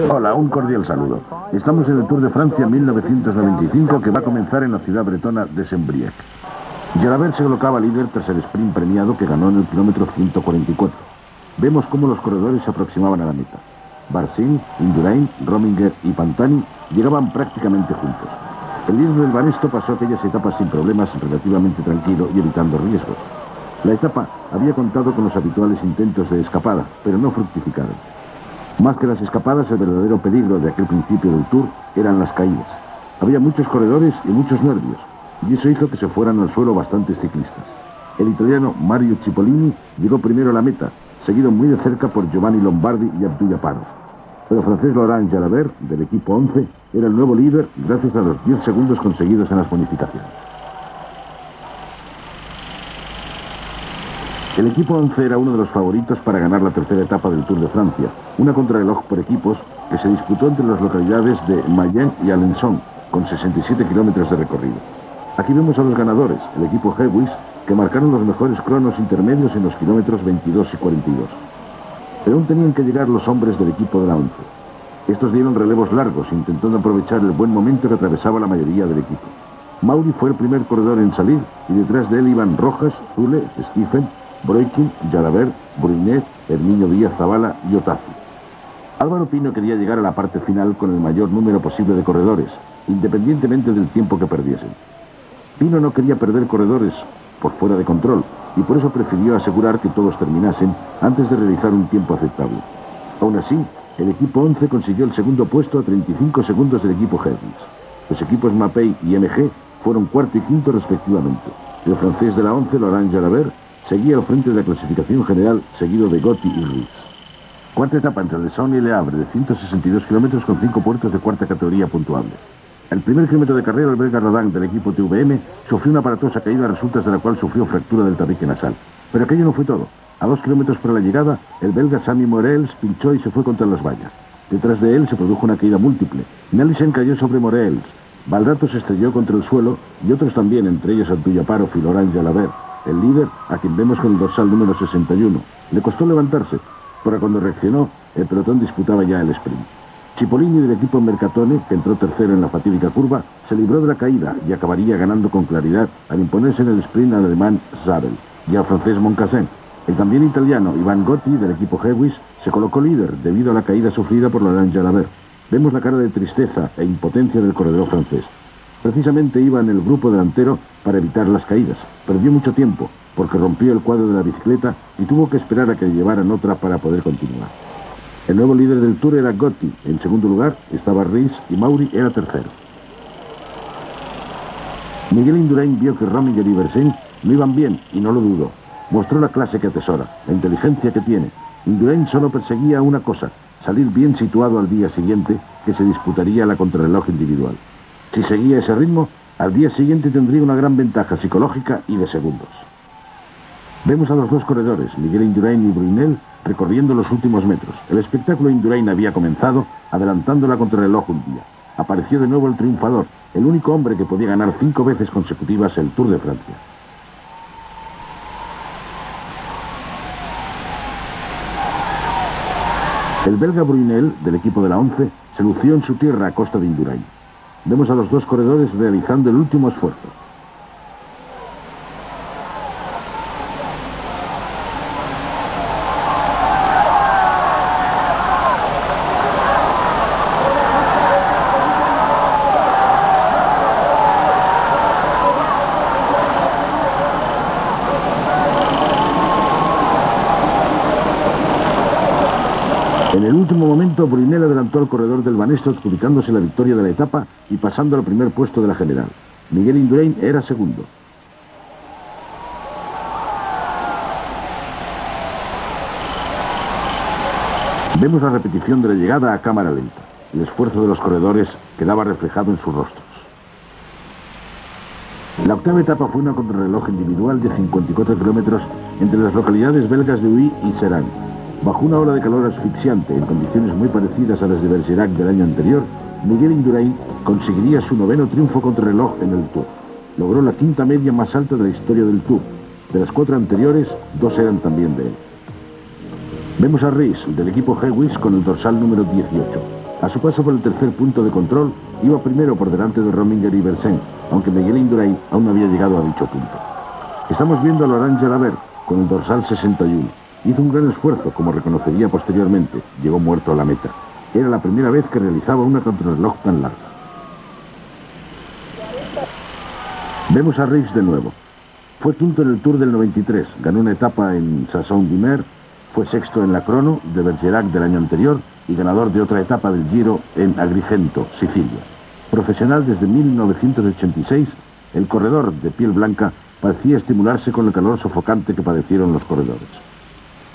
Hola, un cordial saludo. Estamos en el Tour de Francia 1995 que va a comenzar en la ciudad bretona de Saint-Brieuc. Jalabert se colocaba líder tras el sprint premiado que ganó en el kilómetro 144. Vemos cómo los corredores se aproximaban a la meta. Barcin, Indurain, Rominger y Pantani llegaban prácticamente juntos. El líder del Banesto pasó aquellas etapas sin problemas, relativamente tranquilo y evitando riesgos. La etapa había contado con los habituales intentos de escapada, pero no fructificaron. Más que las escapadas, el verdadero peligro de aquel principio del Tour eran las caídas. Había muchos corredores y muchos nervios, y eso hizo que se fueran al suelo bastantes ciclistas. El italiano Mario Cipollini llegó primero a la meta, seguido muy de cerca por Giovanni Lombardi y Abdul Jabbar. El francés Laurent Jalabert, del equipo 11, era el nuevo líder gracias a los 10 segundos conseguidos en las bonificaciones. El equipo 11 era uno de los favoritos para ganar la tercera etapa del Tour de Francia, una contrarreloj por equipos que se disputó entre las localidades de Mayenne y Alençon, con 67 kilómetros de recorrido. Aquí vemos a los ganadores, el equipo Hewish, que marcaron los mejores cronos intermedios en los kilómetros 22 y 42. Pero aún tenían que llegar los hombres del equipo de la 11. Estos dieron relevos largos, intentando aprovechar el buen momento que atravesaba la mayoría del equipo. Mauri fue el primer corredor en salir, y detrás de él iban Rojas, Zule, Stephen, Broikin, Jalabert, Bruinet, Herminio Díaz Zabala y Otazi. Álvaro Pino quería llegar a la parte final con el mayor número posible de corredores, independientemente del tiempo que perdiesen. Pino no quería perder corredores por fuera de control, y por eso prefirió asegurar que todos terminasen antes de realizar un tiempo aceptable. Aún así, el equipo 11 consiguió el segundo puesto a 35 segundos del equipo Hewish. Los equipos Mapei y MG fueron cuarto y quinto respectivamente. El francés de la 11, Laurent Jalabert, seguía al frente de la clasificación general, seguido de Gotti y Ruiz. Cuarta etapa entre Le Saunier y Le Havre, de 162 kilómetros con 5 puertos de cuarta categoría puntuable. El primer kilómetro de carrera, el belga Rodin del equipo TVM sufrió una aparatosa caída a resultas de la cual sufrió fractura del tabique nasal. Pero aquello no fue todo. A 2 kilómetros para la llegada, el belga Sami Morels pinchó y se fue contra las vallas. Detrás de él se produjo una caída múltiple. Nelsen cayó sobre Morels. Baldato se estrelló contra el suelo y otros también, entre ellos Abdul Jabbar y Laurent Jalabert. El líder, a quien vemos con el dorsal número 61, le costó levantarse, pero cuando reaccionó, el pelotón disputaba ya el sprint. Cipollini del equipo Mercatone, que entró tercero en la fatídica curva, se libró de la caída y acabaría ganando con claridad al imponerse en el sprint al alemán Zabel y al francés Moncassin. El también italiano Ivan Gotti del equipo Hewish se colocó líder debido a la caída sufrida por Laurent Jalabert. Vemos la cara de tristeza e impotencia del corredor francés. Precisamente iba en el grupo delantero para evitar las caídas. Perdió mucho tiempo porque rompió el cuadro de la bicicleta y tuvo que esperar a que le llevaran otra para poder continuar. El nuevo líder del Tour era Gotti. En segundo lugar estaba Ruiz y Mauri era tercero. Miguel Indurain vio que Rominger y Bersin no iban bien y no lo dudó. Mostró la clase que atesora, la inteligencia que tiene. Indurain solo perseguía una cosa: salir bien situado al día siguiente, que se disputaría la contrarreloj individual. Si seguía ese ritmo, al día siguiente tendría una gran ventaja psicológica y de segundos. Vemos a los dos corredores, Miguel Indurain y Brunel, recorriendo los últimos metros. El espectáculo Indurain había comenzado, adelantando la contrarreloj un día. Apareció de nuevo el triunfador, el único hombre que podía ganar 5 veces consecutivas el Tour de Francia. El belga Brunel, del equipo de la 11, se lució en su tierra a costa de Indurain. Vemos a los dos corredores realizando el último esfuerzo. En el último momento, Brunel adelantó al corredor del Banesto, adjudicándose la victoria de la etapa y pasando al primer puesto de la general. Miguel Indurain era segundo. Vemos la repetición de la llegada a cámara lenta. El esfuerzo de los corredores quedaba reflejado en sus rostros. La octava etapa fue una contrarreloj individual de 54 kilómetros entre las localidades belgas de Huy y Seran. Bajo una ola de calor asfixiante, en condiciones muy parecidas a las de Bergerac del año anterior, Miguel Indurain conseguiría su 9º triunfo contrarreloj en el Tour. Logró la 5ª media más alta de la historia del Tour. De las 4 anteriores, 2 eran también de él. Vemos a Rhys, del equipo Hewish, con el dorsal número 18. A su paso por el tercer punto de control, iba primero por delante de Rominger y Bersen, aunque Miguel Indurain aún no había llegado a dicho punto. Estamos viendo a Laurent Jalabert, con el dorsal 61. Hizo un gran esfuerzo, como reconocería posteriormente. Llegó muerto a la meta. Era la primera vez que realizaba una contrarreloj tan larga. Vemos a Rhys de nuevo. Fue quinto en el Tour del 93, ganó una etapa en Sason-Dimer, fue sexto en la crono de Bergerac del año anterior y ganador de otra etapa del Giro en Agrigento, Sicilia. Profesional desde 1986, el corredor de piel blanca parecía estimularse con el calor sofocante que padecieron los corredores.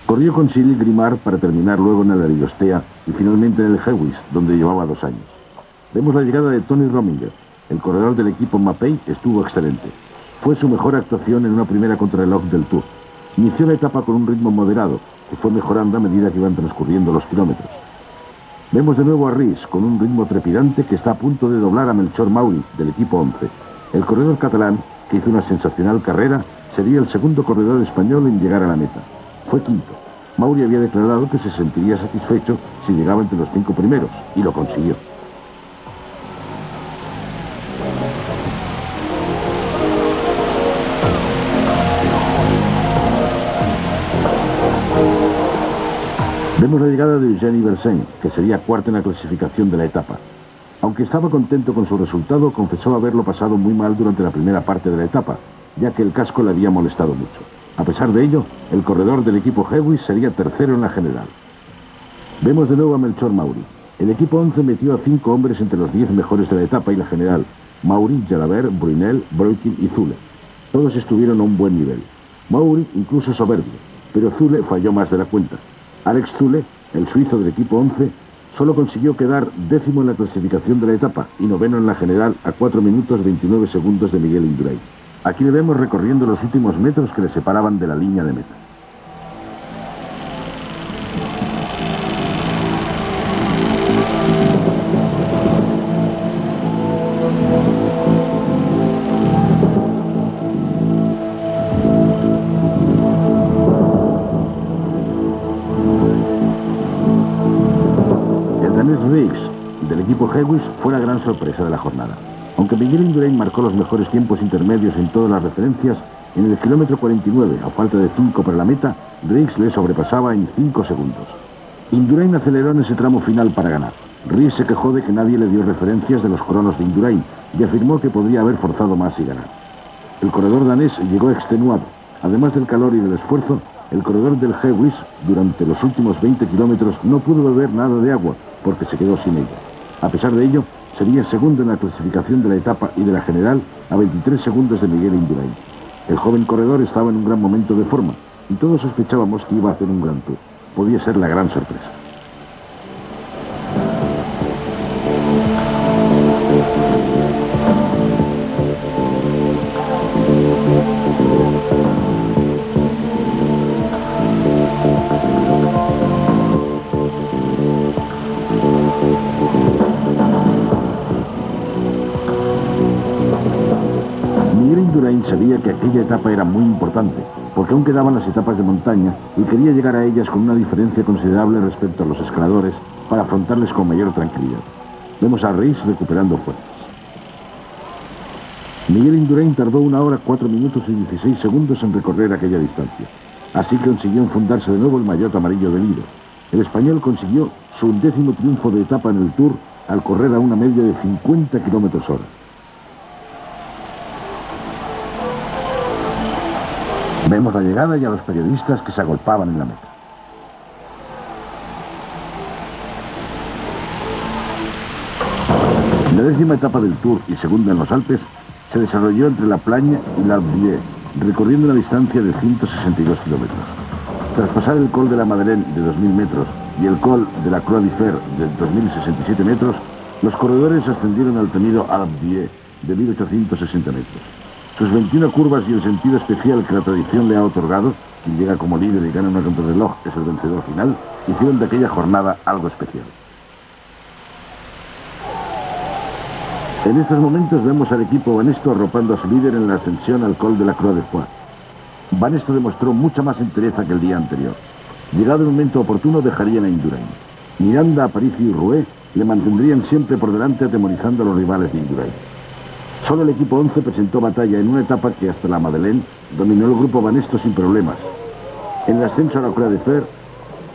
Corrió con Cyril Grimard para terminar luego en el Arillostea y finalmente en el Hewish, donde llevaba 2 años. Vemos la llegada de Tony Rominger. El corredor del equipo Mapei estuvo excelente. Fue su mejor actuación en una primera contrarreloj del Tour. Inició la etapa con un ritmo moderado, que fue mejorando a medida que iban transcurriendo los kilómetros. Vemos de nuevo a Rhys con un ritmo trepidante que está a punto de doblar a Melchor Mauri, del equipo 11. El corredor catalán, que hizo una sensacional carrera, sería el segundo corredor español en llegar a la meta. Fue quinto. Mauri había declarado que se sentiría satisfecho si llegaba entre los 5 primeros, y lo consiguió. Vemos la llegada de Eugène Bersen, que sería cuarto en la clasificación de la etapa. Aunque estaba contento con su resultado, confesó haberlo pasado muy mal durante la primera parte de la etapa, ya que el casco le había molestado mucho. A pesar de ello, el corredor del equipo Hewish sería tercero en la general. Vemos de nuevo a Melchor Mauri. El equipo 11 metió a 5 hombres entre los 10 mejores de la etapa y la general: Mauri, Jalabert, Brunel, Breuking y Zule. Todos estuvieron a un buen nivel. Mauri incluso soberbio, pero Zule falló más de la cuenta. Alex Zule, el suizo del equipo 11, solo consiguió quedar 10º en la clasificación de la etapa y 9º en la general a 4 minutos 29 segundos de Miguel Indurain. Aquí le vemos recorriendo los últimos metros que le separaban de la línea de meta. Del equipo Hewish fue la gran sorpresa de la jornada. Aunque Miguel Indurain marcó los mejores tiempos intermedios en todas las referencias, en el kilómetro 49, a falta de 5 para la meta, Rhys le sobrepasaba en 5 segundos. Indurain aceleró en ese tramo final para ganar. Rhys se quejó de que nadie le dio referencias de los cronos de Indurain y afirmó que podría haber forzado más y ganar. El corredor danés llegó extenuado. Además del calor y del esfuerzo, el corredor del Hewish durante los últimos 20 kilómetros no pudo beber nada de agua porque se quedó sin ella. A pesar de ello, sería segundo en la clasificación de la etapa y de la general a 23 segundos de Miguel Indurain. El joven corredor estaba en un gran momento de forma y todos sospechábamos que iba a hacer un gran Tour. Podía ser la gran sorpresa. Sabía que aquella etapa era muy importante, porque aún quedaban las etapas de montaña y quería llegar a ellas con una diferencia considerable respecto a los escaladores para afrontarles con mayor tranquilidad. Vemos a Rhys recuperando fuerzas. Miguel Indurain tardó 1 hora, 4 minutos y 16 segundos en recorrer aquella distancia. Así consiguió enfundarse de nuevo el maillot amarillo del Lido. El español consiguió su 11º triunfo de etapa en el Tour al correr a una media de 50 km/h. Vemos la llegada y a los periodistas que se agolpaban en la meta. La 10ª etapa del Tour y segunda en los Alpes se desarrolló entre La Plagne y l'Albier, recorriendo una distancia de 162 kilómetros. Tras pasar el Col de la Madeleine de 2.000 metros y el Col de la Croix du Fer de 2.067 metros, los corredores ascendieron al temido Albier de 1.860 metros. Sus 21 curvas y el sentido especial que la tradición le ha otorgado, quien llega como líder y gana una contrarreloj es el vencedor final, hicieron de aquella jornada algo especial. En estos momentos vemos al equipo Banesto arropando a su líder en la ascensión al Col de la Croix de Foix. Banesto demostró mucha más entereza que el día anterior. Llegado el momento oportuno, dejarían a Indurain. Miranda, Aparicio y Rouet le mantendrían siempre por delante, atemorizando a los rivales de Indurain. Solo el equipo 11 presentó batalla en una etapa que hasta la Madeleine dominó el grupo Banesto sin problemas. En el ascenso a la Croix de Fer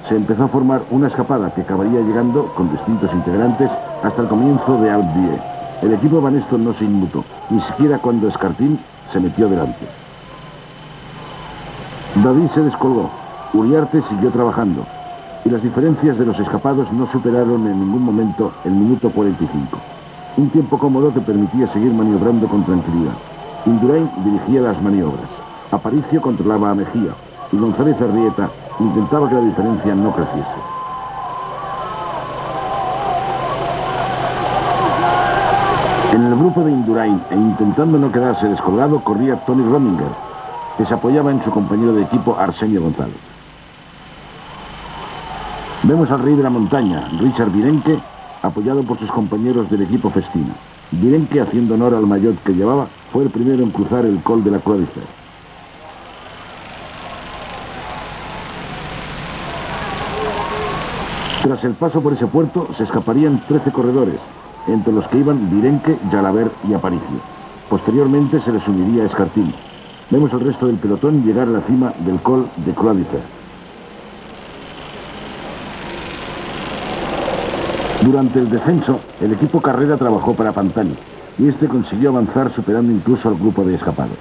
se empezó a formar una escapada que acabaría llegando, con distintos integrantes, hasta el comienzo de Alpe d'Huez. El equipo Banesto no se inmutó, ni siquiera cuando Escartín se metió delante. David se descolgó, Uriarte siguió trabajando, y las diferencias de los escapados no superaron en ningún momento el minuto 45. Un tiempo cómodo que permitía seguir maniobrando con tranquilidad. Indurain dirigía las maniobras, Aparicio controlaba a Mejía, y González Arrieta intentaba que la diferencia no creciese. En el grupo de Indurain, e intentando no quedarse descolgado, corría Tony Rominger, que se apoyaba en su compañero de equipo Arsenio González. Vemos al rey de la montaña, Richard Virenque, apoyado por sus compañeros del equipo Festina. Virenque, haciendo honor al maillot que llevaba, fue el primero en cruzar el col de la Croix de Fer. Tras el paso por ese puerto, se escaparían 13 corredores, entre los que iban Virenque, Jalabert y Aparicio. Posteriormente se les uniría a Escartín. Vemos al resto del pelotón llegar a la cima del col de Croix de Fer. Durante el descenso, el equipo Carrera trabajó para Pantani, y este consiguió avanzar superando incluso al grupo de escapados.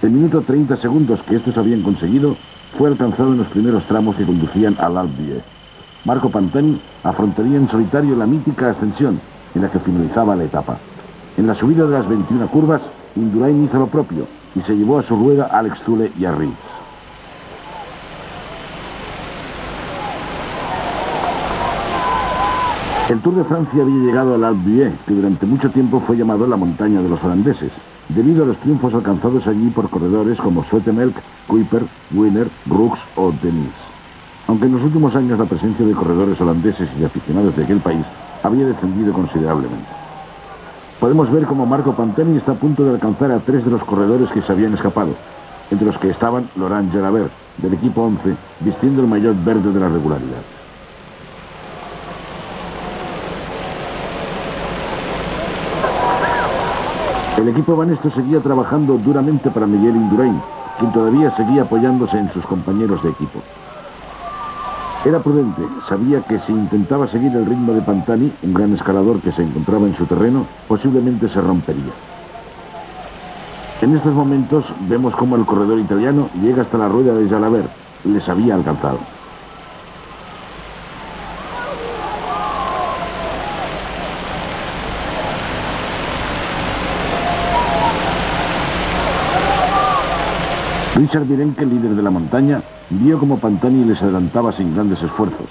El minuto 30 segundos que estos habían conseguido fue alcanzado en los primeros tramos que conducían al Alpe d'Huez. Marco Pantani afrontaría en solitario la mítica ascensión, en la que finalizaba la etapa. En la subida de las 21 curvas, Indurain hizo lo propio y se llevó a su rueda a Alex Zülle y a Ries. El Tour de Francia había llegado al Alpe d'Huez, que durante mucho tiempo fue llamado la montaña de los holandeses, debido a los triunfos alcanzados allí por corredores como Zoetemelk, Kuiper, Winner, Brooks o Denis. Aunque en los últimos años la presencia de corredores holandeses y de aficionados de aquel país había descendido considerablemente. Podemos ver cómo Marco Pantani está a punto de alcanzar a 3 de los corredores que se habían escapado, entre los que estaban Laurent Jalabert, del equipo 11, vistiendo el maillot verde de la regularidad. El equipo Banesto seguía trabajando duramente para Miguel Indurain, quien todavía seguía apoyándose en sus compañeros de equipo. Era prudente, sabía que si intentaba seguir el ritmo de Pantani, un gran escalador que se encontraba en su terreno, posiblemente se rompería. En estos momentos vemos cómo el corredor italiano llega hasta la rueda de Jalabert, les había alcanzado. Richard Virenque, líder de la montaña, vio como Pantani les adelantaba sin grandes esfuerzos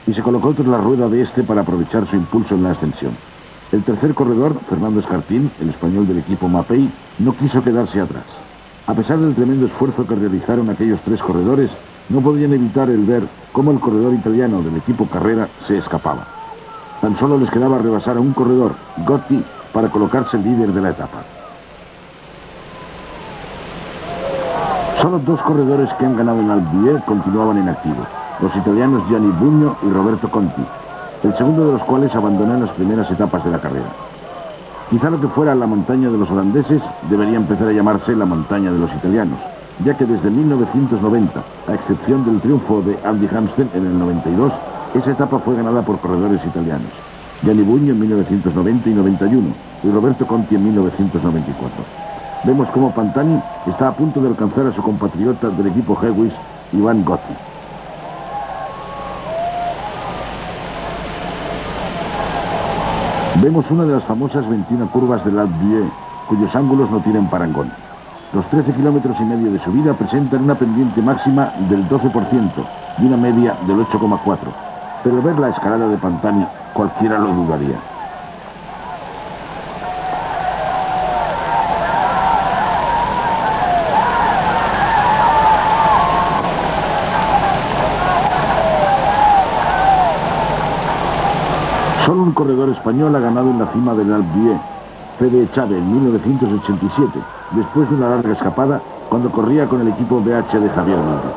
y se colocó tras la rueda de este para aprovechar su impulso en la ascensión. El tercer corredor, Fernando Escartín, el español del equipo Mapei, no quiso quedarse atrás. A pesar del tremendo esfuerzo que realizaron aquellos 3 corredores, no podían evitar el ver cómo el corredor italiano del equipo Carrera se escapaba. Tan solo les quedaba rebasar a un corredor, Gotti, para colocarse líder de la etapa. Solo 2 corredores que han ganado en Alpe d'Huez continuaban en activo, los italianos Gianni Bugno y Roberto Conti, el segundo de los cuales abandonó en las primeras etapas de la carrera. Quizá lo que fuera la montaña de los holandeses debería empezar a llamarse la montaña de los italianos, ya que desde 1990, a excepción del triunfo de Andy Hamsten en el 92, esa etapa fue ganada por corredores italianos, Gianni Bugno en 1990 y 91 y Roberto Conti en 1994. Vemos cómo Pantani está a punto de alcanzar a su compatriota del equipo Hewish, Iván Gotti. Vemos una de las famosas 21 curvas del Alpe d'Huez, cuyos ángulos no tienen parangón. Los 13,5 kilómetros de subida presentan una pendiente máxima del 12% y una media del 8,4%. Pero al ver la escalada de Pantani, cualquiera lo dudaría. Solo un corredor español ha ganado en la cima del Alpe d'Huez, Fede Echave, en 1987, después de una larga escapada cuando corría con el equipo BH de Javier Milde.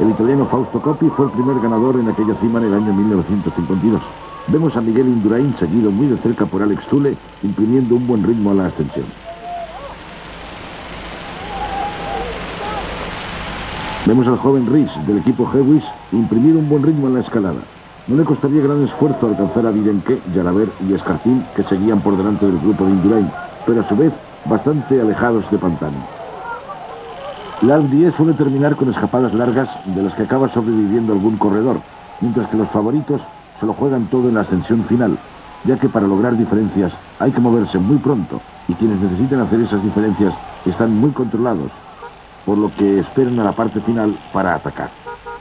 El italiano Fausto Coppi fue el primer ganador en aquella cima en el año 1952. Vemos a Miguel Indurain seguido muy de cerca por Alex Zülle, imprimiendo un buen ritmo a la ascensión. Vemos al joven Ries del equipo Hewish imprimir un buen ritmo en la escalada. No le costaría gran esfuerzo alcanzar a Virenque, Jalabert y Escartín, que seguían por delante del grupo de Indurain, pero a su vez bastante alejados de Pantani. L'Alpe d'Huez suele terminar con escapadas largas de las que acaba sobreviviendo algún corredor, mientras que los favoritos se lo juegan todo en la ascensión final, ya que para lograr diferencias hay que moverse muy pronto y quienes necesitan hacer esas diferencias están muy controlados, por lo que esperan a la parte final para atacar.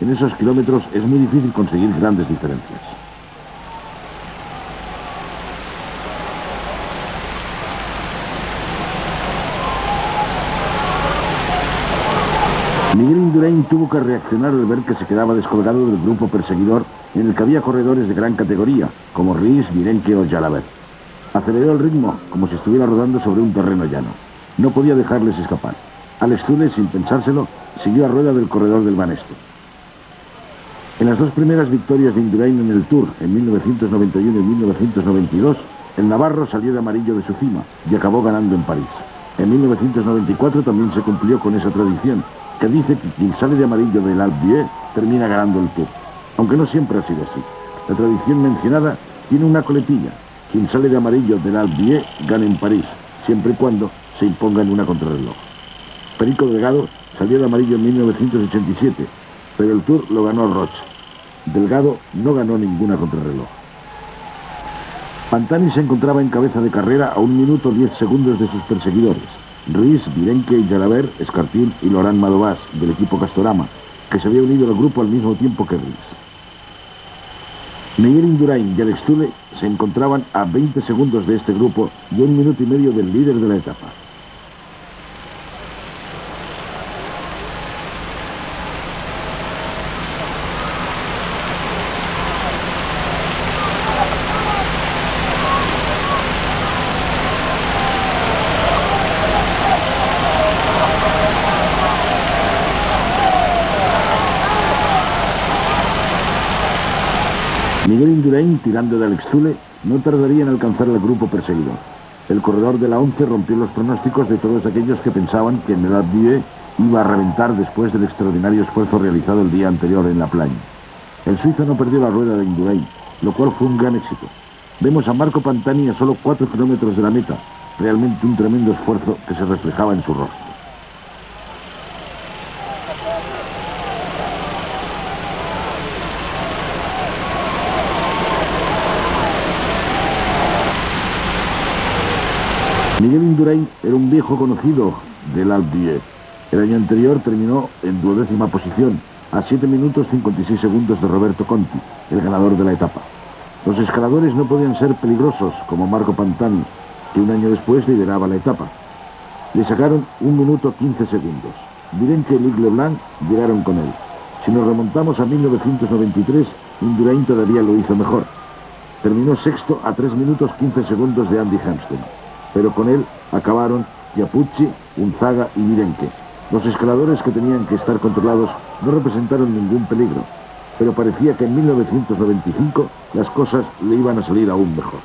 En esos kilómetros es muy difícil conseguir grandes diferencias. Miguel Indurain tuvo que reaccionar al ver que se quedaba descolgado del grupo perseguidor en el que había corredores de gran categoría, como Ries, Virenque o Jalabert. Aceleró el ritmo como si estuviera rodando sobre un terreno llano. No podía dejarles escapar. Alex Zülle, sin pensárselo, siguió a rueda del corredor del Banesto. En las dos primeras victorias de Indurain en el Tour, en 1991 y 1992, el navarro salió de amarillo de su cima y acabó ganando en París. En 1994 también se cumplió con esa tradición, que dice que quien sale de amarillo del Alpe d'Huez termina ganando el Tour, aunque no siempre ha sido así. La tradición mencionada tiene una coletilla: quien sale de amarillo del Alpe d'Huez gana en París, siempre y cuando se imponga en una contrarreloj. Perico Delgado salió de amarillo en 1987, pero el Tour lo ganó Roche. Delgado no ganó ninguna contrarreloj. Pantani se encontraba en cabeza de carrera a 1 minuto 10 segundos de sus perseguidores: Ries, Virenque y Jalabert, Escartín y Laurent Madovas, del equipo Castorama, que se había unido al grupo al mismo tiempo que Ries. Miguel Indurain y Alex Zülle se encontraban a 20 segundos de este grupo y 1 minuto y medio del líder de la etapa. Miguel Indurain, tirando de Alex Zülle, no tardaría en alcanzar al grupo perseguidor. El corredor de la 11 rompió los pronósticos de todos aquellos que pensaban que en el Alpe d'Huez iba a reventar después del extraordinario esfuerzo realizado el día anterior en la playa. El suizo no perdió la rueda de Indurain, lo cual fue un gran éxito. Vemos a Marco Pantani a solo 4 kilómetros de la meta, realmente un tremendo esfuerzo que se reflejaba en su rostro. Miguel Indurain era un viejo conocido del Alpe d'Huez. El año anterior terminó en 12ª posición, a 7 minutos 56 segundos de Roberto Conti, el ganador de la etapa. Los escaladores no podían ser peligrosos como Marco Pantani, que un año después lideraba la etapa. Le sacaron 1 minuto 15 segundos. Virenque y Luc Leblanc llegaron con él. Si nos remontamos a 1993, Indurain todavía lo hizo mejor. Terminó sexto a 3 minutos 15 segundos de Andy Hampsten. Pero con él acabaron Chiappucci, Unzaga y Virenque. Los escaladores que tenían que estar controlados no representaron ningún peligro, pero parecía que en 1995 las cosas le iban a salir aún mejor.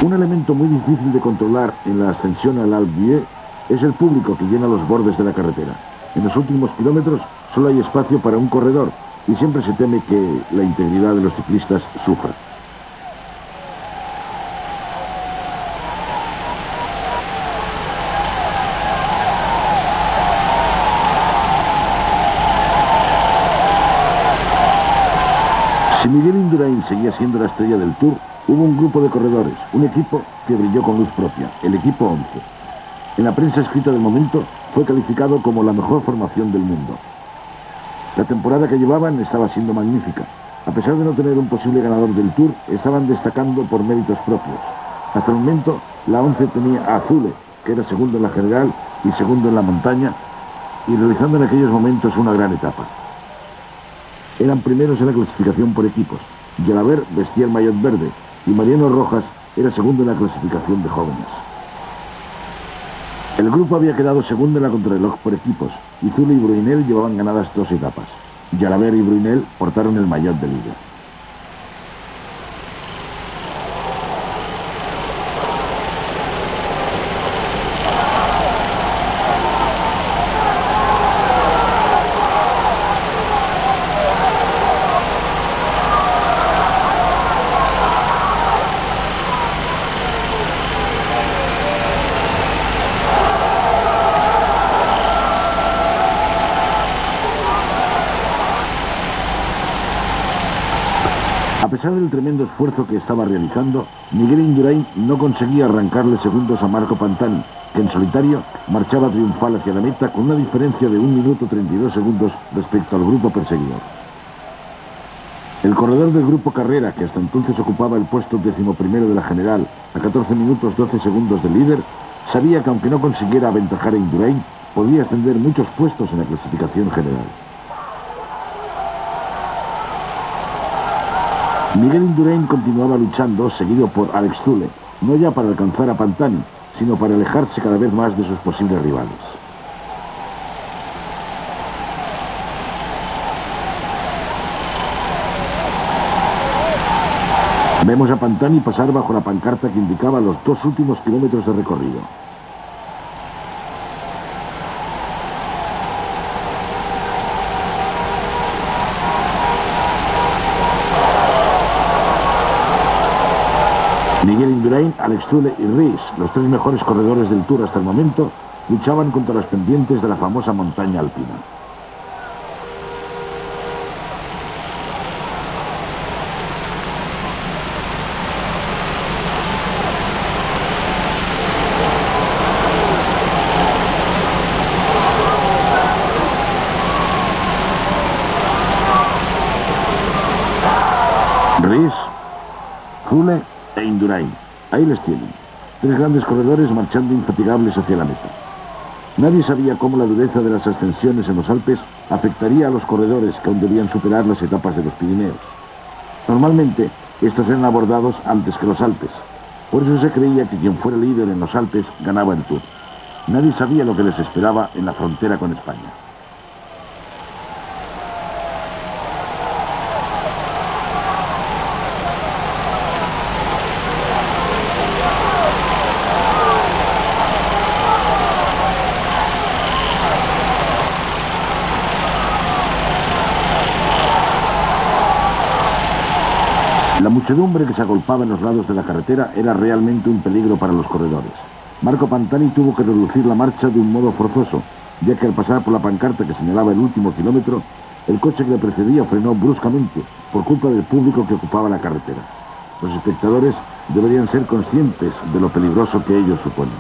Un elemento muy difícil de controlar en la ascensión al Alpe d'Huez es el público que llena los bordes de la carretera. En los últimos kilómetros solo hay espacio para un corredor y siempre se teme que la integridad de los ciclistas sufra. Si Miguel Indurain seguía siendo la estrella del Tour, hubo un grupo de corredores, un equipo que brilló con luz propia, el equipo 11. En la prensa escrita del momento fue calificado como la mejor formación del mundo. La temporada que llevaban estaba siendo magnífica. A pesar de no tener un posible ganador del Tour, estaban destacando por méritos propios. Hasta el momento, la 11 tenía a Zülle, que era segundo en la general y segundo en la montaña, y realizando en aquellos momentos una gran etapa. Eran primeros en la clasificación por equipos. Jalabert vestía el maillot verde y Mariano Rojas era segundo en la clasificación de jóvenes. El grupo había quedado segundo en la contrarreloj por equipos, y Zule y Brunel llevaban ganadas 2 etapas. Jalabert y Brunel portaron el maillot de líder. A pesar del tremendo esfuerzo que estaba realizando, Miguel Indurain no conseguía arrancarle segundos a Marco Pantani, que en solitario marchaba triunfal hacia la meta con una diferencia de 1 minuto 32 segundos respecto al grupo perseguidor. El corredor del grupo Carrera, que hasta entonces ocupaba el puesto 11º de la general, a 14 minutos 12 segundos del líder, sabía que aunque no consiguiera aventajar a Indurain, podía ascender muchos puestos en la clasificación general. Miguel Indurain continuaba luchando, seguido por Alex Zule, no ya para alcanzar a Pantani, sino para alejarse cada vez más de sus posibles rivales. Vemos a Pantani pasar bajo la pancarta que indicaba los 2 últimos kilómetros de recorrido. Miguel Indurain, Alex Zule y Ries, los 3 mejores corredores del Tour hasta el momento, luchaban contra las pendientes de la famosa montaña alpina. Ries, Zule e Indurain. Ahí les tienen. 3 grandes corredores marchando infatigables hacia la meta. Nadie sabía cómo la dureza de las ascensiones en los Alpes afectaría a los corredores que aún debían superar las etapas de los Pirineos. Normalmente, estos eran abordados antes que los Alpes. Por eso se creía que quien fuera líder en los Alpes ganaba el Tour. Nadie sabía lo que les esperaba en la frontera con España. La muchedumbre que se agolpaba en los lados de la carretera era realmente un peligro para los corredores. Marco Pantani tuvo que reducir la marcha de un modo forzoso, ya que al pasar por la pancarta que señalaba el último kilómetro, el coche que le precedía frenó bruscamente por culpa del público que ocupaba la carretera. Los espectadores deberían ser conscientes de lo peligroso que ello supone.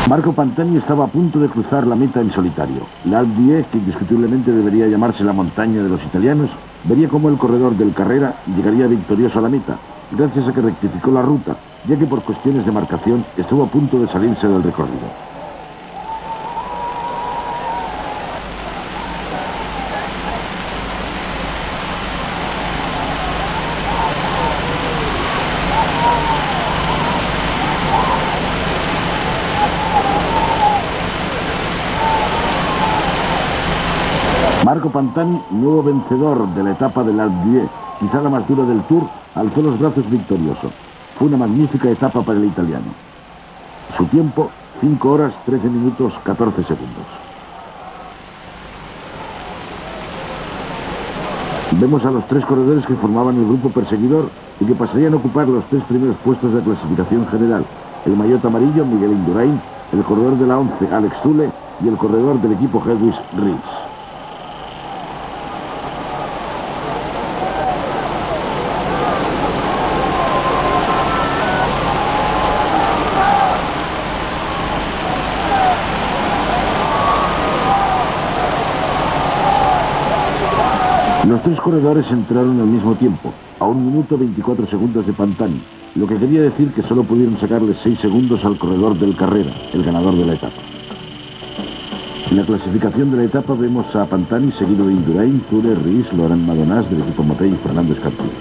Marco Pantani estaba a punto de cruzar la meta en solitario. L'Alpe d'Huez, que indiscutiblemente debería llamarse la montaña de los italianos, vería cómo el corredor del Carrera llegaría victorioso a la meta, gracias a que rectificó la ruta, ya que por cuestiones de marcación estuvo a punto de salirse del recorrido. Marco Pantani, nuevo vencedor de la etapa del Alpe d'Huez, quizá la más dura del Tour, alzó los brazos victorioso. Fue una magnífica etapa para el italiano. Su tiempo, 5 horas 13 minutos 14 segundos. Vemos a los 3 corredores que formaban el grupo perseguidor y que pasarían a ocupar los 3 primeros puestos de la clasificación general. El maillot amarillo, Miguel Indurain, el corredor de la 11, Alex Zülle, y el corredor del equipo Hedwig Ries. Los 3 corredores entraron al mismo tiempo, a 1 minuto 24 segundos de Pantani, lo que quería decir que solo pudieron sacarle 6 segundos al corredor del Carrera, el ganador de la etapa. En la clasificación de la etapa vemos a Pantani seguido de Indurain, Zülle, Ries, Laurent Madonnas del equipo Mapei y Fernando Escartín.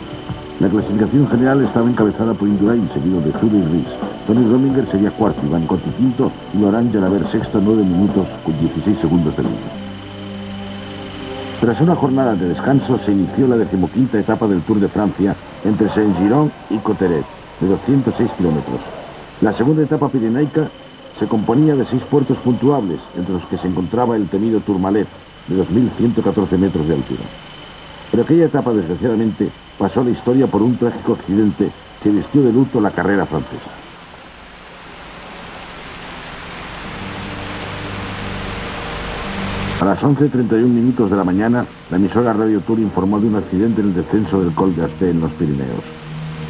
La clasificación general estaba encabezada por Indurain, seguido de Zülle y Ries. Tony Rominger sería cuarto, Iván Cotti quinto y Laurent Jalabert sexto, 9 minutos con 16 segundos de líder. Tras una jornada de descanso se inició la 15ª etapa del Tour de Francia entre Saint-Giron y Cotterêts, de 206 kilómetros. La segunda etapa pirenaica se componía de 6 puertos puntuables, entre los que se encontraba el temido Tourmalet, de 2.114 metros de altura. Pero aquella etapa, desgraciadamente, pasó a la historia por un trágico accidente que vistió de luto la carrera francesa. A las 11:31 minutos de la mañana, la emisora Radio Tour informó de un accidente en el descenso del Col d'Astè en los Pirineos.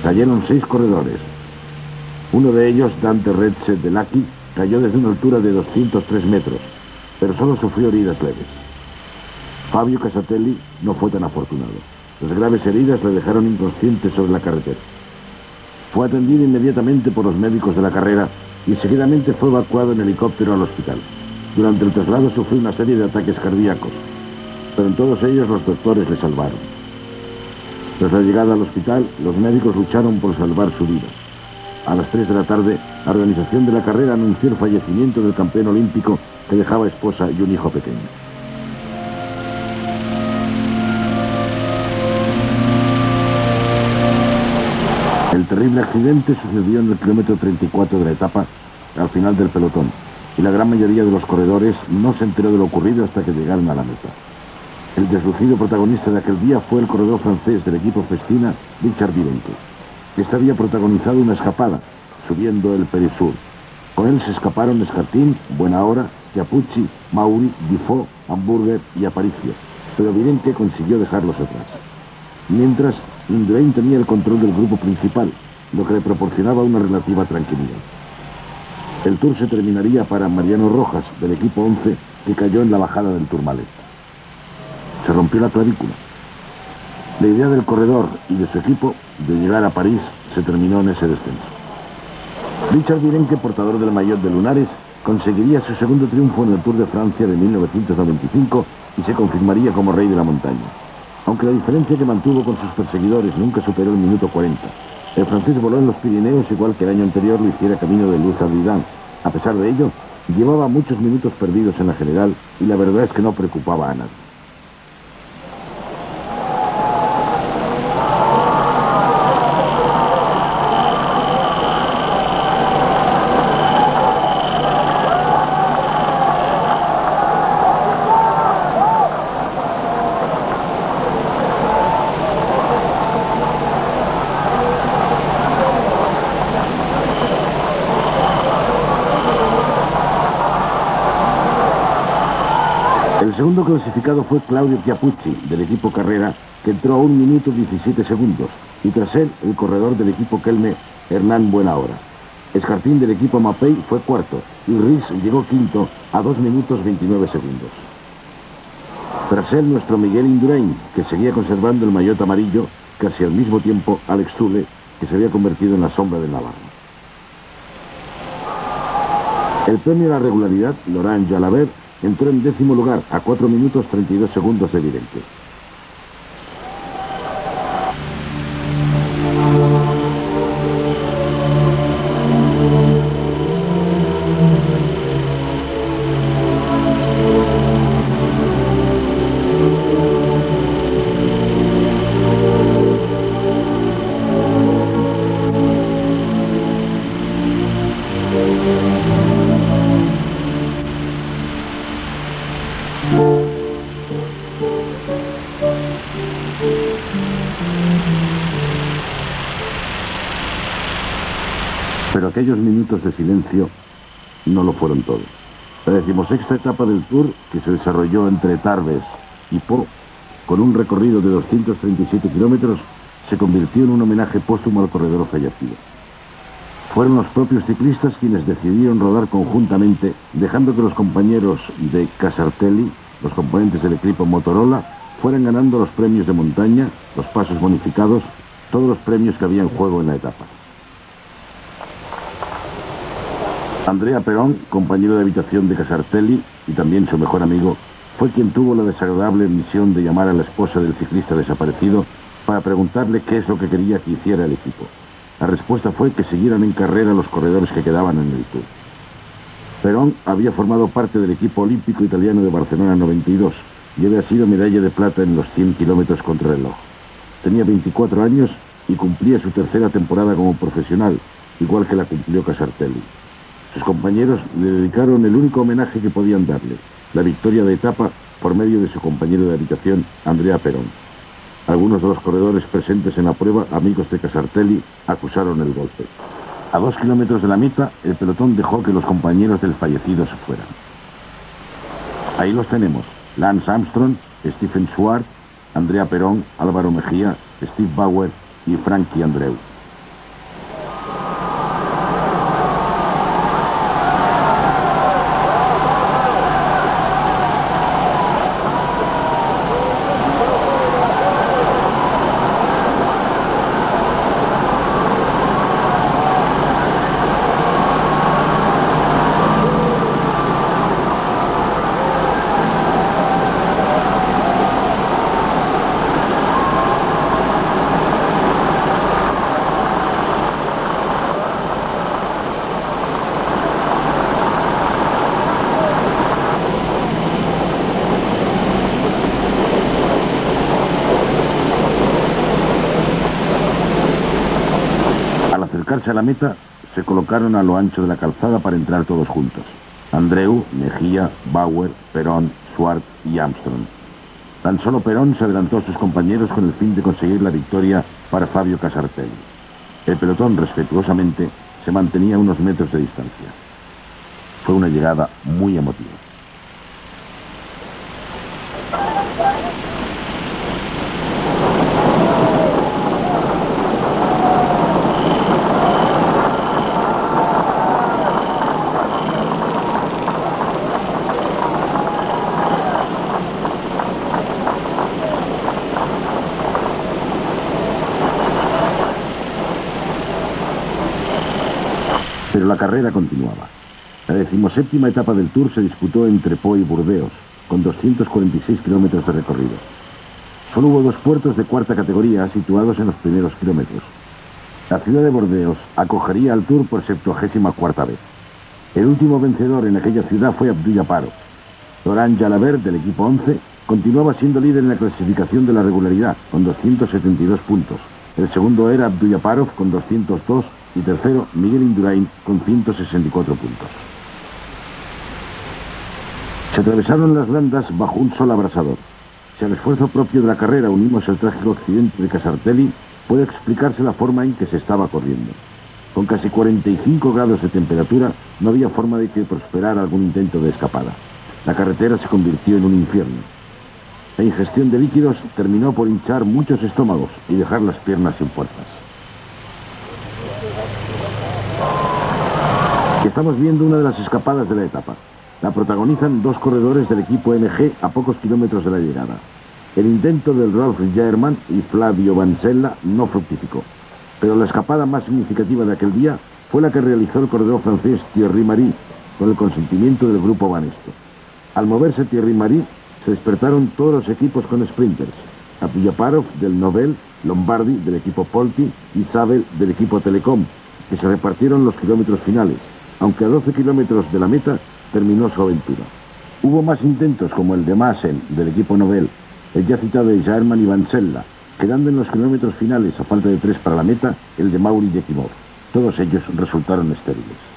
Cayeron 6 corredores. Uno de ellos, Dante Retze de Lacchi, cayó desde una altura de 203 metros, pero solo sufrió heridas leves. Fabio Casatelli no fue tan afortunado. Las graves heridas le dejaron inconsciente sobre la carretera. Fue atendido inmediatamente por los médicos de la carrera y seguidamente fue evacuado en helicóptero al hospital. Durante el traslado sufrió una serie de ataques cardíacos, pero en todos ellos los doctores le salvaron. Tras la llegada al hospital, los médicos lucharon por salvar su vida. A las 3 de la tarde, la organización de la carrera anunció el fallecimiento del campeón olímpico que dejaba esposa y un hijo pequeño. El terrible accidente sucedió en el kilómetro 34 de la etapa, al final del pelotón, y la gran mayoría de los corredores no se enteró de lo ocurrido hasta que llegaron a la meta. El deslucido protagonista de aquel día fue el corredor francés del equipo Festina, Richard Virenque. Este había protagonizado una escapada, subiendo el Périsur. Con él se escaparon Escartín, Buenahora, Chiappucci, Mauri, Dufaux, Hamburger y Aparicio, pero Virenque consiguió dejarlos atrás. Mientras, Indurain tenía el control del grupo principal, lo que le proporcionaba una relativa tranquilidad. El Tour se terminaría para Mariano Rojas, del equipo 11, que cayó en la bajada del Tourmalet. Se rompió la clavícula. La idea del corredor y de su equipo de llegar a París se terminó en ese descenso. Richard Virenque, portador del maillot de lunares, conseguiría su segundo triunfo en el Tour de Francia de 1995 y se confirmaría como rey de la montaña. Aunque la diferencia que mantuvo con sus perseguidores nunca superó el minuto 40. El francés voló en los Pirineos igual que el año anterior lo hiciera camino de Luz Ardidán. A pesar de ello, llevaba muchos minutos perdidos en la general y la verdad es que no preocupaba a nadie. El segundo clasificado fue Claudio Chiappucci, del equipo Carrera, que entró a 1 minuto 17 segundos, y tras él, el corredor del equipo Kelme, Hernán Buenahora. Escartín, del equipo Mapei, fue cuarto, y Ries llegó quinto a 2 minutos 29 segundos. Tras él, nuestro Miguel Indurain, que seguía conservando el maillot amarillo, casi al mismo tiempo Alex Zülle, que se había convertido en la sombra del Navarro. El premio a la regularidad, Laurent Jalabert, entró en 10º lugar, a 4 minutos 32 segundos de Virenque. Pero aquellos minutos de silencio no lo fueron todo. La 16ª etapa del Tour, que se desarrolló entre Tarbes y Pau, con un recorrido de 237 kilómetros, se convirtió en un homenaje póstumo al corredor fallecido. Fueron los propios ciclistas quienes decidieron rodar conjuntamente, dejando que los compañeros de Casartelli, los componentes del equipo Motorola, fueran ganando los premios de montaña, los pasos bonificados, todos los premios que había en juego en la etapa. Andrea Perón, compañero de habitación de Casartelli y también su mejor amigo, fue quien tuvo la desagradable misión de llamar a la esposa del ciclista desaparecido para preguntarle qué es lo que quería que hiciera el equipo. La respuesta fue que siguieran en carrera los corredores que quedaban en el Tour. Perón había formado parte del equipo olímpico italiano de Barcelona 92 y había sido medalla de plata en los 100 kilómetros contrarreloj. Tenía 24 años y cumplía su tercera temporada como profesional, igual que la cumplió Casartelli. Sus compañeros le dedicaron el único homenaje que podían darle, la victoria de etapa por medio de su compañero de habitación, Andrea Perón. Algunos de los corredores presentes en la prueba, amigos de Casartelli, acusaron el golpe. A 2 kilómetros de la meta, el pelotón dejó que los compañeros del fallecido se fueran. Ahí los tenemos: Lance Armstrong, Stephen Schwartz, Andrea Perón, Álvaro Mejía, Steve Bauer y Frankie Andreu. Al acercarse a la meta, se colocaron a lo ancho de la calzada para entrar todos juntos: Andreu, Mejía, Bauer, Perón, Schwartz y Armstrong. Tan solo Perón se adelantó a sus compañeros con el fin de conseguir la victoria para Fabio Casartelli. El pelotón, respetuosamente, se mantenía a unos metros de distancia. Fue una llegada muy emotiva. Pero la carrera continuaba. La 17ª etapa del Tour se disputó entre Pau y Burdeos, con 246 kilómetros de recorrido. Solo hubo 2 puertos de cuarta categoría situados en los primeros kilómetros. La ciudad de Burdeos acogería al Tour por 74ª vez. El último vencedor en aquella ciudad fue Abdul-Jabbarov. Laurent Jalabert, del equipo 11, continuaba siendo líder en la clasificación de la regularidad, con 272 puntos. El segundo era Abdul-Jabbarov, con 202, y tercero, Miguel Indurain, con 164 puntos. Se atravesaron las landas bajo un sol abrasador. Si al esfuerzo propio de la carrera unimos el trágico accidente de Casartelli, puede explicarse la forma en que se estaba corriendo. Con casi 45 grados de temperatura, no había forma de que prosperara algún intento de escapada. La carretera se convirtió en un infierno. La ingestión de líquidos terminó por hinchar muchos estómagos y dejar las piernas sin fuerzas. Estamos viendo una de las escapadas de la etapa. La protagonizan 2 corredores del equipo MG a pocos kilómetros de la llegada. El intento del Rolf Jaerman y Flavio Vansella no fructificó, pero la escapada más significativa de aquel día fue la que realizó el corredor francés Thierry Marie, con el consentimiento del grupo Banesto. Al moverse Thierry Marie, se despertaron todos los equipos con sprinters: Abdul-Jabbarov del Nobel, Lombardi del equipo Polti y Sabel del equipo Telecom, que se repartieron los kilómetros finales, aunque a 12 kilómetros de la meta terminó su aventura. Hubo más intentos, como el de Maassen del equipo Nobel, el ya citado de Jaerman y Vansella, quedando en los kilómetros finales, a falta de 3 para la meta, el de Mauri Yekimov. Todos ellos resultaron estériles.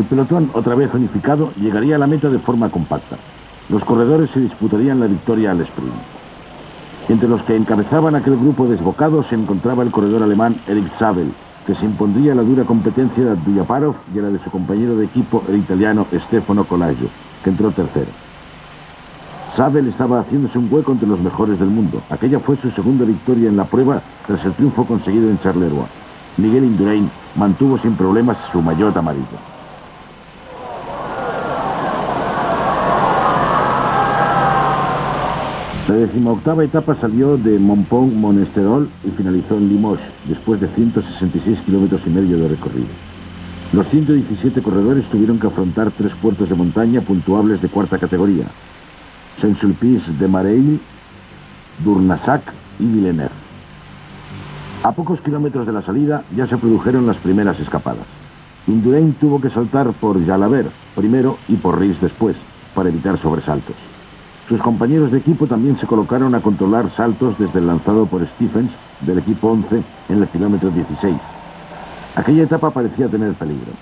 pelotón, otra vez unificado, llegaría a la meta de forma compacta. Los corredores se disputarían la victoria al sprint. Entre los que encabezaban aquel grupo desbocado se encontraba el corredor alemán Erik Zabel, que se impondría a la dura competencia de Abdullaparov y a la de su compañero de equipo, el italiano Stefano Colaggio, que entró tercero. Zabel estaba haciéndose un hueco entre los mejores del mundo. Aquella fue su segunda victoria en la prueba tras el triunfo conseguido en Charleroi. Miguel Indurain mantuvo sin problemas su maillot amarillo. La 18ª etapa salió de Montpont-Monesterol y finalizó en Limoges, después de 166 kilómetros y medio de recorrido. Los 117 corredores tuvieron que afrontar 3 puertos de montaña puntuables de cuarta categoría: Saint-Sulpice-de-Mareil, Durnassac y Villeneuve. A pocos kilómetros de la salida ya se produjeron las primeras escapadas. Indurain tuvo que saltar por Jalabert primero y por Ries después, para evitar sobresaltos. Sus compañeros de equipo también se colocaron a controlar saltos desde el lanzado por Stephens del equipo 11 en el kilómetro 16. Aquella etapa parecía tener peligro.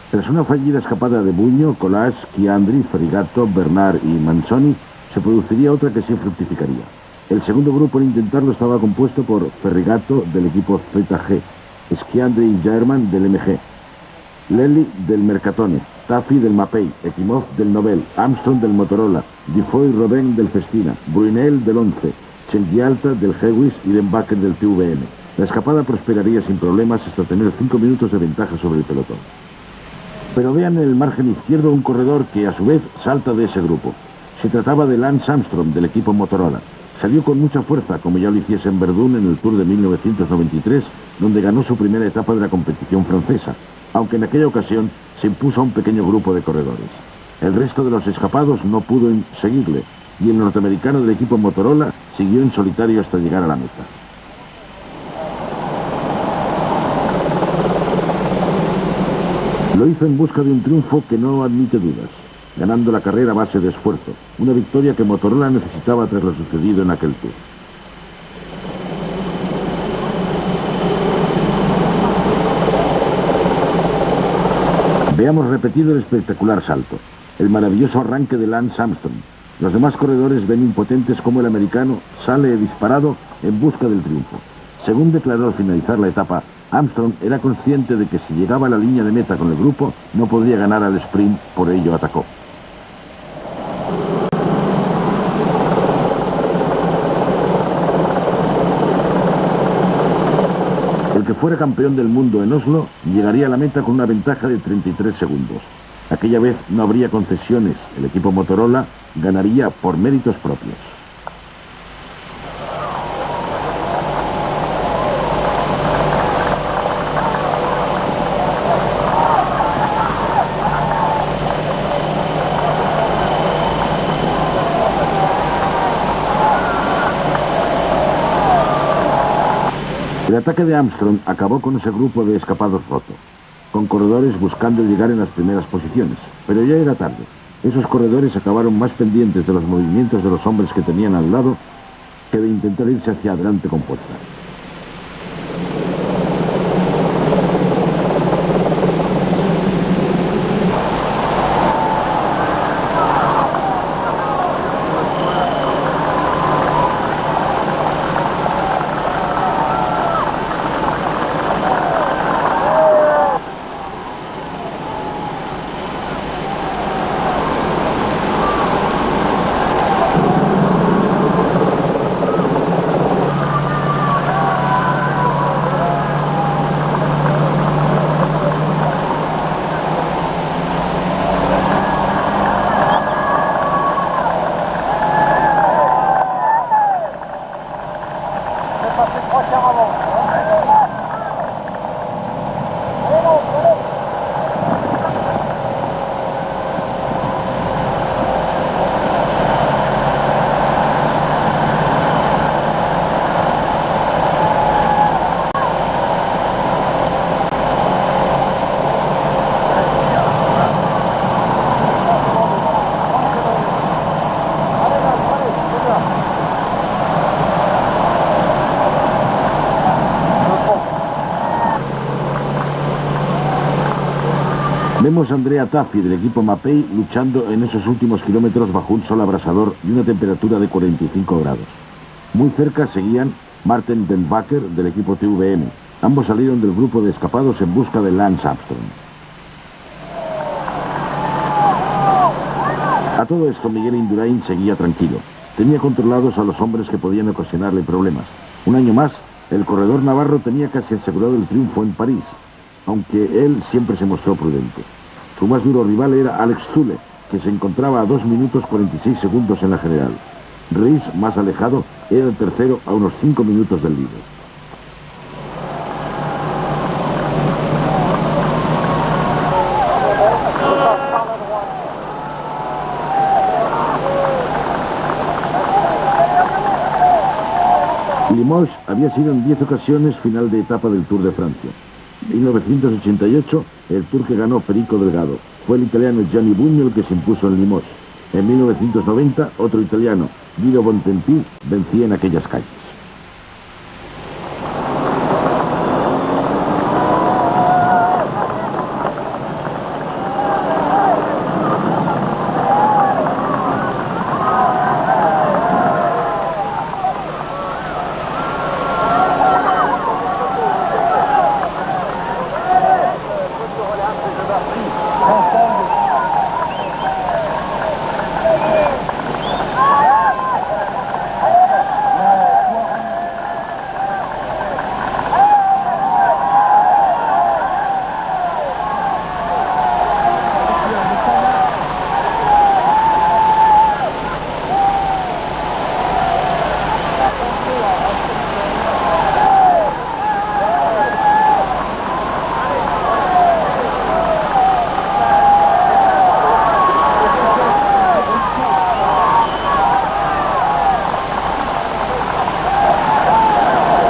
Tras una fallida escapada de Buño, Colas, Chiandri, Ferrigato, Bernard y Manzoni, se produciría otra que sí fructificaría. El segundo grupo en intentarlo estaba compuesto por Ferrigato del equipo ZG, Schiandri y German del MG, Lely del Mercatone, Tafi del Mapei, Ekimov del Nobel, Armstrong del Motorola, Dufoy Robin del Festina, Brunel del 11, Chengialta del Hewis y Lembacher del TVM. La escapada prosperaría sin problemas hasta tener 5 minutos de ventaja sobre el pelotón. Pero vean en el margen izquierdo un corredor que a su vez salta de ese grupo. Se trataba de Lance Armstrong del equipo Motorola. Salió con mucha fuerza, como ya lo hiciese en Verdun en el Tour de 1993, donde ganó su primera etapa de la competición francesa, aunque en aquella ocasión se impuso a un pequeño grupo de corredores. El resto de los escapados no pudo seguirle, y el norteamericano del equipo Motorola siguió en solitario hasta llegar a la meta. Lo hizo en busca de un triunfo que no admite dudas, ganando la carrera a base de esfuerzo, una victoria que Motorola necesitaba tras lo sucedido en aquel Tour. Veamos repetido el espectacular salto, el maravilloso arranque de Lance Armstrong. Los demás corredores ven impotentes cómo el americano sale disparado en busca del triunfo. Según declaró al finalizar la etapa, Armstrong era consciente de que si llegaba a la línea de meta con el grupo, no podría ganar al sprint, por ello atacó. El que fuera campeón del mundo en Oslo llegaría a la meta con una ventaja de 33 segundos. Aquella vez no habría concesiones, el equipo Motorola ganaría por méritos propios. El ataque de Armstrong acabó con ese grupo de escapados roto, con corredores buscando llegar en las primeras posiciones, pero ya era tarde. Esos corredores acabaron más pendientes de los movimientos de los hombres que tenían al lado que de intentar irse hacia adelante con fuerza. Vemos a Andrea Taffi del equipo Mapei luchando en esos últimos kilómetros bajo un sol abrasador y una temperatura de 45 grados. Muy cerca seguían Martin Den Bakker del equipo TVM. Ambos salieron del grupo de escapados en busca de Lance Armstrong. A todo esto Miguel Indurain seguía tranquilo. Tenía controlados a los hombres que podían ocasionarle problemas. Un año más, el corredor navarro tenía casi asegurado el triunfo en París, aunque él siempre se mostró prudente. Su más duro rival era Alex Zülle, que se encontraba a 2 minutos 46 segundos en la general. Ries, más alejado, era el tercero a unos 5 minutos del líder. Limoges había sido en 10 ocasiones final de etapa del Tour de Francia. En 1988, el Tour que ganó Perico Delgado. Fue el italiano Gianni Bugno el que se impuso en Limoges. En 1990, otro italiano, Guido Bontempi, vencía en aquellas calles.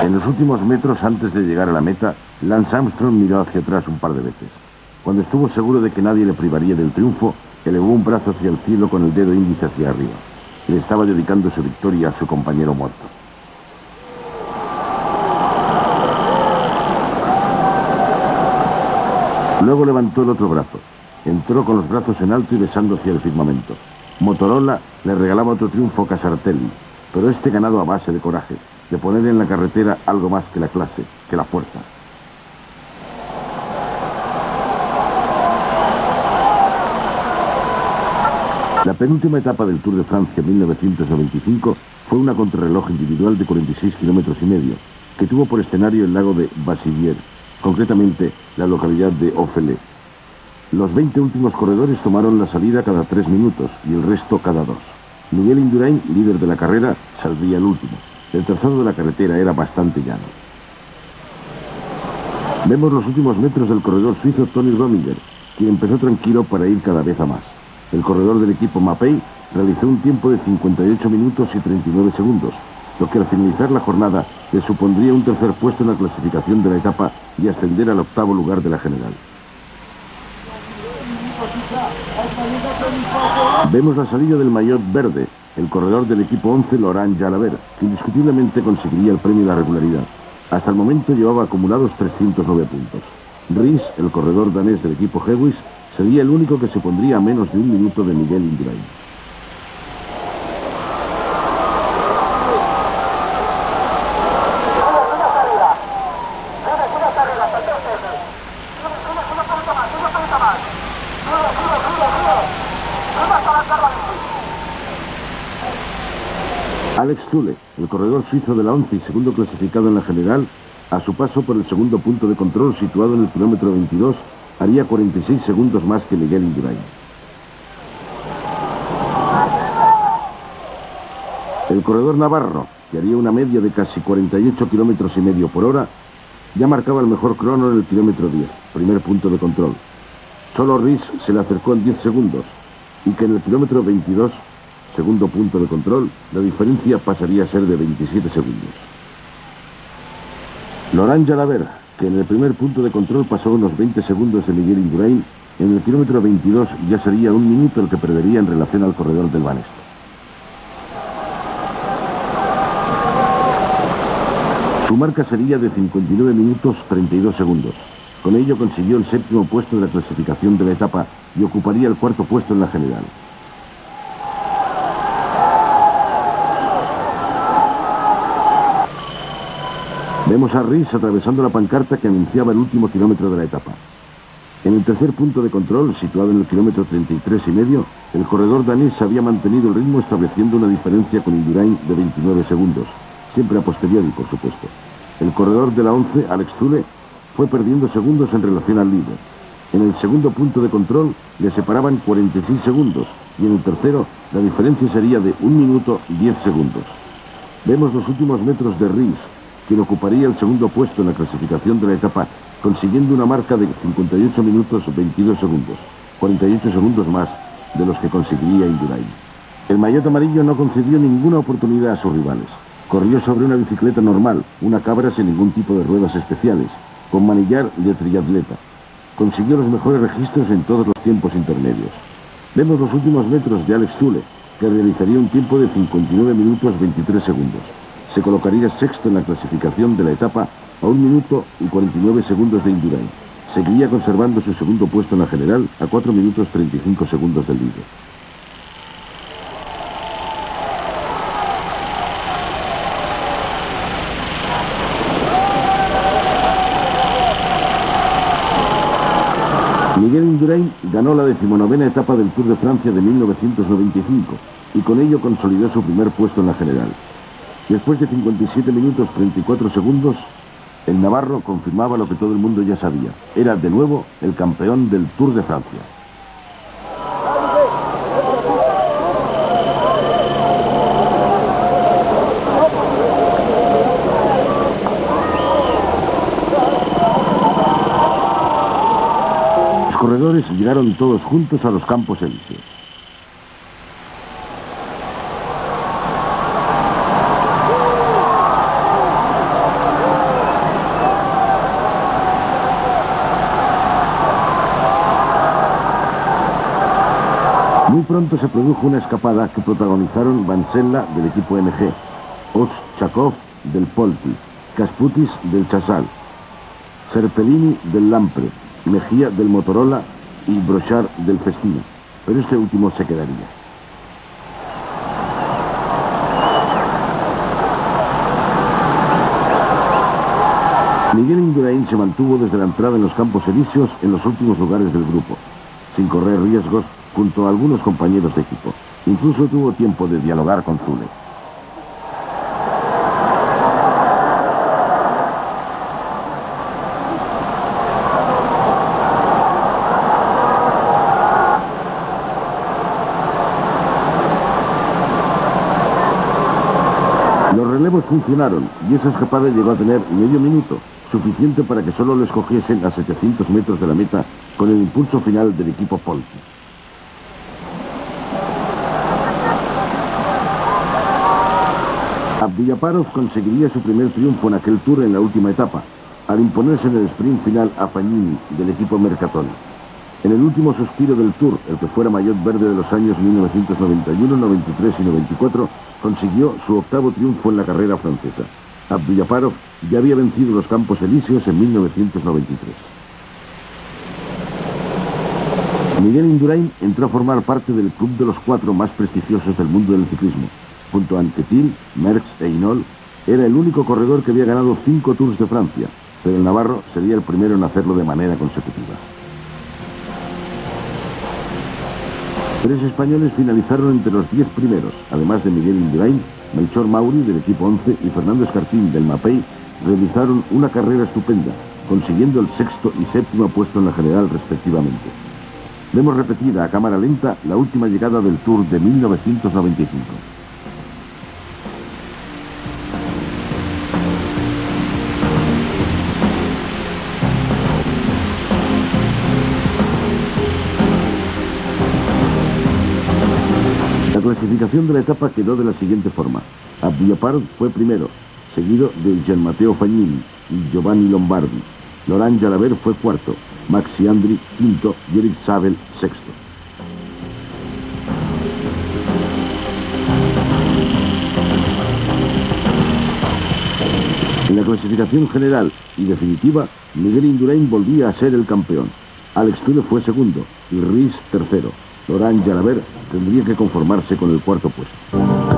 En los últimos metros antes de llegar a la meta, Lance Armstrong miró hacia atrás un par de veces. Cuando estuvo seguro de que nadie le privaría del triunfo, elevó un brazo hacia el cielo con el dedo índice hacia arriba. Le estaba dedicando su victoria a su compañero muerto. Luego levantó el otro brazo. Entró con los brazos en alto y besando hacia el firmamento. Motorola le regalaba otro triunfo a Casartelli, pero este ganado a base de coraje, de poner en la carretera algo más que la clase, que la fuerza. La penúltima etapa del Tour de Francia 1995 fue una contrarreloj individual de 46 kilómetros y medio, que tuvo por escenario el lago de Bassivière, concretamente la localidad de Ophelay. Los 20 últimos corredores tomaron la salida cada 3 minutos y el resto cada 2. Miguel Indurain, líder de la carrera, saldría el último. El trazado de la carretera era bastante llano. Vemos los últimos metros del corredor suizo Tony Rominger, quien empezó tranquilo para ir cada vez a más. El corredor del equipo Mapei realizó un tiempo de 58 minutos y 39 segundos, lo que al finalizar la jornada le supondría un tercer puesto en la clasificación de la etapa y ascender al 8º lugar de la general. Vemos la salida del maillot verde, el corredor del equipo 11, Laurent Jalabert, que indiscutiblemente conseguiría el premio de la regularidad. Hasta el momento llevaba acumulados 309 puntos. Ries, el corredor danés del equipo Hewis, sería el único que se pondría a menos de 1 minuto de Miguel Indurain. Alex Zülle, el corredor suizo de la 11 y segundo clasificado en la general, a su paso por el segundo punto de control situado en el kilómetro 22, haría 46 segundos más que Miguel Indurain. El corredor navarro, que haría una media de casi 48 kilómetros y medio por hora, ya marcaba el mejor crono en el kilómetro 10, primer punto de control. Solo Ries se le acercó en 10 segundos, y que en el kilómetro 22, segundo punto de control, la diferencia pasaría a ser de 27 segundos. Laurent Jalabert, que en el primer punto de control pasó unos 20 segundos de Miguel Indurain, en el kilómetro 22 ya sería 1 minuto el que perdería en relación al corredor del Banesto. Su marca sería de 59 minutos 32 segundos. Con ello consiguió el 7º puesto de la clasificación de la etapa y ocuparía el 4º puesto en la general. Vemos a Rhys atravesando la pancarta que anunciaba el último kilómetro de la etapa. En el tercer punto de control, situado en el kilómetro 33,5, el corredor danés había mantenido el ritmo estableciendo una diferencia con Indurain de 29 segundos, siempre a posteriori, por supuesto. El corredor de la 11, Alex Zülle, fue perdiendo segundos en relación al líder. En el segundo punto de control le separaban 46 segundos y en el tercero la diferencia sería de 1 minuto 10 segundos. Vemos los últimos metros de Rhys, quien ocuparía el segundo puesto en la clasificación de la etapa, consiguiendo una marca de 58 minutos 22 segundos, 48 segundos más de los que conseguiría Indurain. El maillot amarillo no concedió ninguna oportunidad a sus rivales. Corrió sobre una bicicleta normal, una cabra sin ningún tipo de ruedas especiales, con manillar de triatleta. Consiguió los mejores registros en todos los tiempos intermedios. Vemos los últimos metros de Alex Zülle, que realizaría un tiempo de 59 minutos 23 segundos. Se colocaría sexto en la clasificación de la etapa a 1 minuto y 49 segundos de Indurain. Seguiría conservando su segundo puesto en la general a 4 minutos 35 segundos del líder. Miguel Indurain ganó la 19ª etapa del Tour de Francia de 1995 y con ello consolidó su primer puesto en la general. Después de 57 minutos 34 segundos, el navarro confirmaba lo que todo el mundo ya sabía. Era de nuevo el campeón del Tour de Francia. Los corredores llegaron todos juntos a los Campos Elíseos. Muy pronto se produjo una escapada que protagonizaron Vansella del equipo MG, Oschakov del Polti, Kasputis del Chasal, Serpellini del Lampre, Mejía del Motorola y Brochard del Festina, pero este último se quedaría. Miguel Indurain se mantuvo desde la entrada en los Campos Elíseos en los últimos lugares del grupo, sin correr riesgos junto a algunos compañeros de equipo. Incluso tuvo tiempo de dialogar con Zülle. Los relevos funcionaron y esa escapada llegó a tener medio minuto, suficiente para que solo lo escogiesen a 700 metros de la meta con el impulso final del equipo Polti. Abduljaparov conseguiría su primer triunfo en aquel Tour en la última etapa, al imponerse en el sprint final a Fagnini del equipo Mercatone. En el último suspiro del Tour, el que fuera maillot verde de los años 1991, 93 y 94, consiguió su 8º triunfo en la carrera francesa. Abduljaparov ya había vencido los Campos Elíseos en 1993. Miguel Indurain entró a formar parte del club de los 4 más prestigiosos del mundo del ciclismo. Junto a Anquetil, Merckx e Hinault, era el único corredor que había ganado 5 Tours de Francia, pero el navarro sería el primero en hacerlo de manera consecutiva. 3 españoles finalizaron entre los 10 primeros, además de Miguel Indurain. Melchor Mauri del equipo 11 y Fernando Escartín del Mapei realizaron una carrera estupenda, consiguiendo el 6º y 7º puesto en la general respectivamente. Vemos repetida a cámara lenta la última llegada del Tour de 1995. La clasificación de la etapa quedó de la siguiente forma. Abduljaparov fue primero, seguido de Gian Matteo Fagnini y Giovanni Lombardi. Laurent Jalabert fue cuarto, Maxi Andri quinto y Eric Sabel sexto. En la clasificación general y definitiva, Miguel Indurain volvía a ser el campeón. Alex Zülle fue segundo y Rhys tercero. Laurent Jalabert tendría que conformarse con el cuarto puesto.